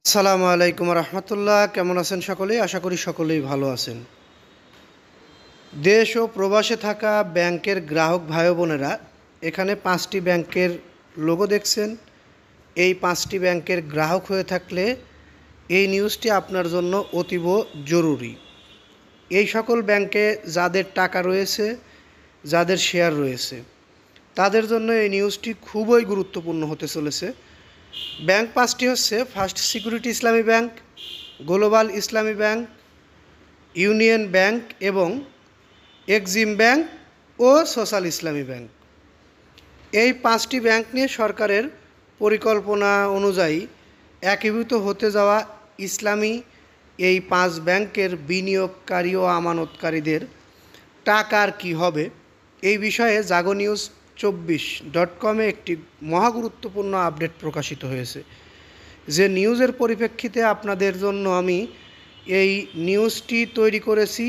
আসসালামু আলাইকুম রহমতুল্লাহ। কেমন আছেন সকলেই? আশা করি সকলেই ভালো আছেন। দেশ ও প্রবাসে থাকা ব্যাংকের গ্রাহক ভাই বোনেরা, এখানে 5টি ব্যাংকের লোগো দেখছেন। এই 5টি ব্যাংকের গ্রাহক হয়ে থাকলে এই নিউজটি আপনার জন্য অতীব জরুরি। এই সকল ব্যাংকে যাদের টাকা রয়েছে, যাদের শেয়ার রয়েছে, তাদের জন্য এই নিউজটি খুবই গুরুত্বপূর্ণ হতে চলেছে। ব্যাংক 5টি হচ্ছে: ফার্স্ট সিকিউরিটি ইসলামী ব্যাংক, গ্লোবাল ইসলামী ব্যাংক, ইউনিয়ন ব্যাংক এবং এক্সিম ব্যাংক ও সোশ্যাল ইসলামী ব্যাংক। এই 5টি ব্যাংক নিয়ে সরকারের পরিকল্পনা অনুযায়ী একীভূত হতে যাওয়া ইসলামী এই 5 ব্যাংকের বিনিয়োগকারী ও আমানতকারীদের টাকার কী হবে, এই বিষয়ে জাগো নিউজ 24.com একটি মহাগুরুত্বপূর্ণ আপডেট প্রকাশিত হয়েছে। যে নিউজের পরিপ্রেক্ষিতে আপনাদের জন্য আমি এই নিউজটি তৈরি করেছি।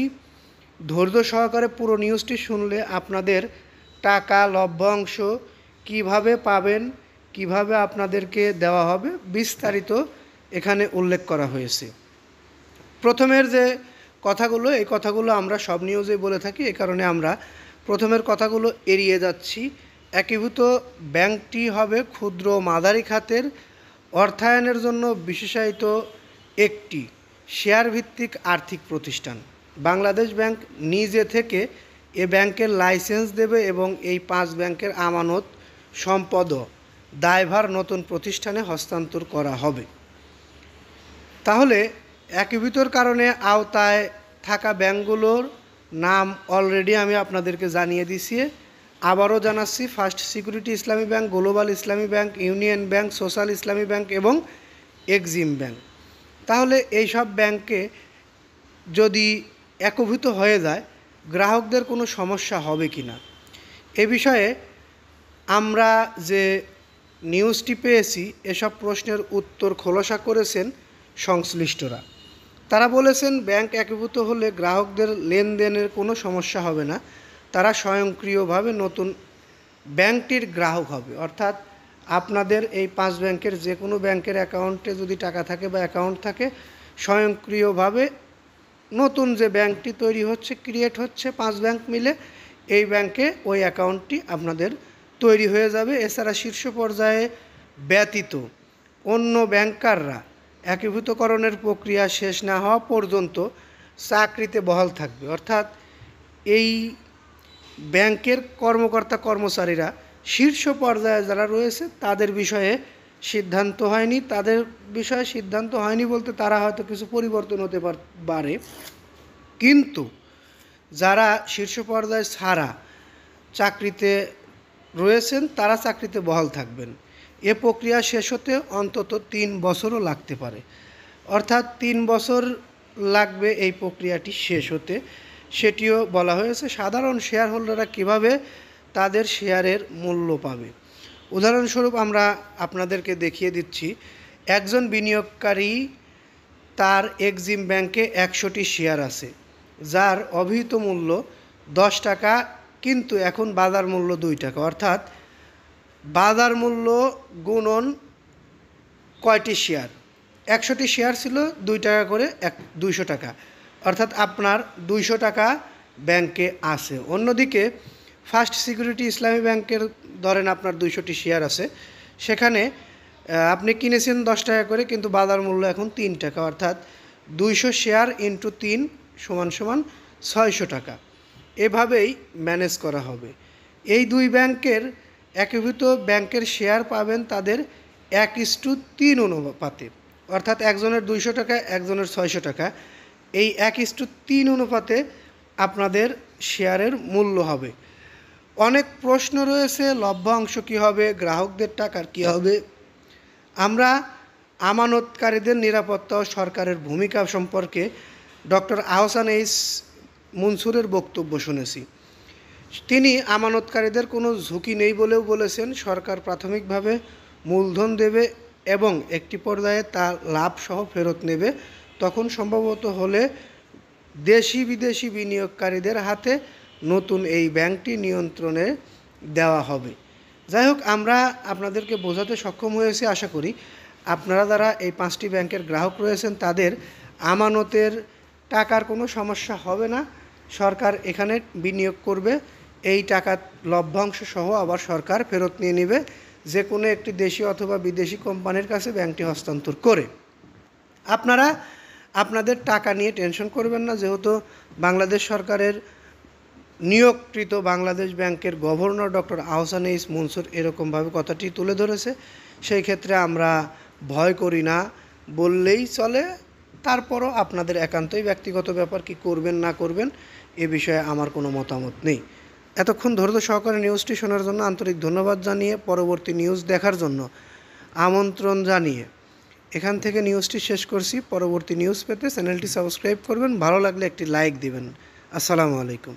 ধৈর্য সহকারে পুরো নিউজটি শুনলে আপনাদের টাকা লভ্যাংশ কিভাবে পাবেন, কিভাবে আপনাদেরকে দেওয়া হবে, বিস্তারিত এখানে উল্লেখ করা হয়েছে। প্রথমের যে কথাগুলো, এই কথাগুলো আমরা সব নিউজেই বলে থাকি, এ কারণে আমরা প্রথমের কথাগুলো এড়িয়ে যাচ্ছি। একীভূত ব্যাংকটি হবে ক্ষুদ্র মাঝারি খাতের অর্থায়নের জন্য বিশেষায়িত একটি শেয়ার ভিত্তিক আর্থিক প্রতিষ্ঠান। বাংলাদেশ ব্যাংক নিজে থেকে এ ব্যাংকের লাইসেন্স দেবে এবং এই 5 ব্যাংকের আমানত সম্পদ দায়ভার নতুন প্রতিষ্ঠানে হস্তান্তর করা হবে। তাহলে একীভূতর কারণে আওতায় থাকা ব্যাংকগুলোর নাম অলরেডি আমি আপনাদেরকে জানিয়ে দিছি। আবারও জানাচ্ছি: ফার্স্ট সিকিউরিটি ইসলামী ব্যাংক, গ্লোবাল ইসলামী ব্যাংক, ইউনিয়ন ব্যাংক, সোশ্যাল ইসলামী ব্যাংক এবং এক্সিম ব্যাংক। তাহলে এই সব ব্যাংকে যদি একীভূত হয়ে যায়, গ্রাহকদের কোনো সমস্যা হবে কি না, এ বিষয়ে আমরা যে নিউজটি পেয়েছি, এসব প্রশ্নের উত্তর খোলাসা করেছেন সংশ্লিষ্টরা। তারা বলেছেন, ব্যাংক একীভূত হলে গ্রাহকদের লেনদেনের কোনো সমস্যা হবে না। তারা স্বয়ংক্রিয়ভাবে নতুন ব্যাংকটির গ্রাহক হবে। অর্থাৎ আপনাদের এই 5 ব্যাংকের যে কোনো ব্যাংকের অ্যাকাউন্টে যদি টাকা থাকে বা অ্যাকাউন্ট থাকে, স্বয়ংক্রিয়ভাবে নতুন যে ব্যাংকটি তৈরি হচ্ছে, ক্রিয়েট হচ্ছে 5 ব্যাংক মিলে, এই ব্যাংকে ওই অ্যাকাউন্টটি আপনাদের তৈরি হয়ে যাবে। এছাড়া শীর্ষ পর্যায়ে ব্যতীত অন্য ব্যাংকাররা একীভূতকরণের প্রক্রিয়া শেষ না হওয়া পর্যন্ত চাকরিতে বহাল থাকবে। অর্থাৎ এই ব্যাংকের কর্মকর্তা কর্মচারীরা শীর্ষ পর্যায়ে যারা রয়েছে তাদের বিষয়ে সিদ্ধান্ত হয়নি। তাদের বিষয়ে সিদ্ধান্ত হয়নি বলতে তারা হয়তো কিছু পরিবর্তন হতে পারে, কিন্তু যারা শীর্ষ পর্যায়ে ছাড়া চাকরিতে রয়েছেন তারা চাকরিতে বহাল থাকবেন। এ প্রক্রিয়া শেষ হতে অন্তত 3 বছরও লাগতে পারে। অর্থাৎ 3 বছর লাগবে এই প্রক্রিয়াটি শেষ হতে, সেটিও বলা হয়েছে। সাধারণ শেয়ার হোল্ডাররা কীভাবে তাদের শেয়ারের মূল্য পাবে, উদাহরণস্বরূপ আমরা আপনাদেরকে দেখিয়ে দিচ্ছি। একজন বিনিয়োগকারী, তার এক্সিম ব্যাংকে 100টি শেয়ার আছে, যার অভিহিত মূল্য 10 টাকা, কিন্তু এখন বাজার মূল্য 2 টাকা। অর্থাৎ বাজার মূল্য গুণন কয়টি শেয়ার, 100টি শেয়ার ছিল 2 টাকা করে, 200 টাকা। অর্থাৎ আপনার 200 টাকা ব্যাংকে আছে। অন্যদিকে ফার্স্ট সিকিউরিটি ইসলামী ব্যাংকের ধরেন আপনার 200টি শেয়ার আছে, সেখানে আপনি কিনেছেন 10 টাকা করে, কিন্তু বাজার মূল্য এখন 3 টাকা। অর্থাৎ 200 শেয়ার ইন্টু 3 সমান 600 টাকা। এভাবেই ম্যানেজ করা হবে। এই 2 ব্যাংকের একীভূত ব্যাংকের শেয়ার পাবেন তাদের 1:3 অনুপাতে। অর্থাৎ একজনের 200 টাকা, একজনের 600 টাকা। এই 1:3 অনুপাতে আপনাদের শেয়ারের মূল্য হবে। অনেক প্রশ্ন রয়েছে, লভ্যাংশ কী হবে, গ্রাহকদের টাকার কী হবে। আমরা আমানতকারীদের নিরাপত্তা ও সরকারের ভূমিকা সম্পর্কে ডক্টর আহসান এইচ মনসুরের বক্তব্য শুনেছি। তিনি আমানতকারীদের কোনো ঝুঁকি নেই বলেও বলেছেন। সরকার প্রাথমিকভাবে মূলধন দেবে এবং একটি পর্যায়ে তা লাভসহ ফেরত নেবে। তখন সম্ভবত হলে দেশি বিদেশি বিনিয়োগকারীদের হাতে নতুন এই ব্যাংকটি নিয়ন্ত্রণে দেওয়া হবে। যাই হোক, আমরা আপনাদেরকে বোঝাতে সক্ষম হয়েছি আশা করি। আপনারা যারা এই 5টি ব্যাংকের গ্রাহক রয়েছেন তাদের আমানতের টাকার কোনো সমস্যা হবে না। সরকার এখানে বিনিয়োগ করবে, এই টাকার লভ্যাংশ সহ আবার সরকার ফেরত নিয়ে নেবে যে কোনো একটি দেশি অথবা বিদেশি কোম্পানির কাছে ব্যাংকটি হস্তান্তর করে। আপনারা আপনাদের টাকা নিয়ে টেনশন করবেন না, যেহেতু বাংলাদেশ সরকারের নিয়োগকৃত বাংলাদেশ ব্যাংকের governor doctor Ahsan H Mansur এরকমভাবে কথাটি তুলে ধরেছে। সেই ক্ষেত্রে আমরা ভয় করি না বললেই চলে। তারপরও আপনাদের একান্তই ব্যক্তিগত ব্যাপার, কি করবেন না করবেন এ বিষয়ে আমার কোনো মতামত নেই। এতক্ষণ ধৈর্য সহকারে নিউজটি শোনার জন্য আন্তরিক ধন্যবাদ জানিয়ে পরবর্তী নিউজ দেখার জন্য আমন্ত্রণ জানিয়ে এখান থেকে নিউজটি শেষ করছি। পরবর্তী নিউজ পেতে চ্যানেলটি সাবস্ক্রাইব করবেন, ভালো লাগলে একটি লাইক দিবেন। আসসালামু আলাইকুম।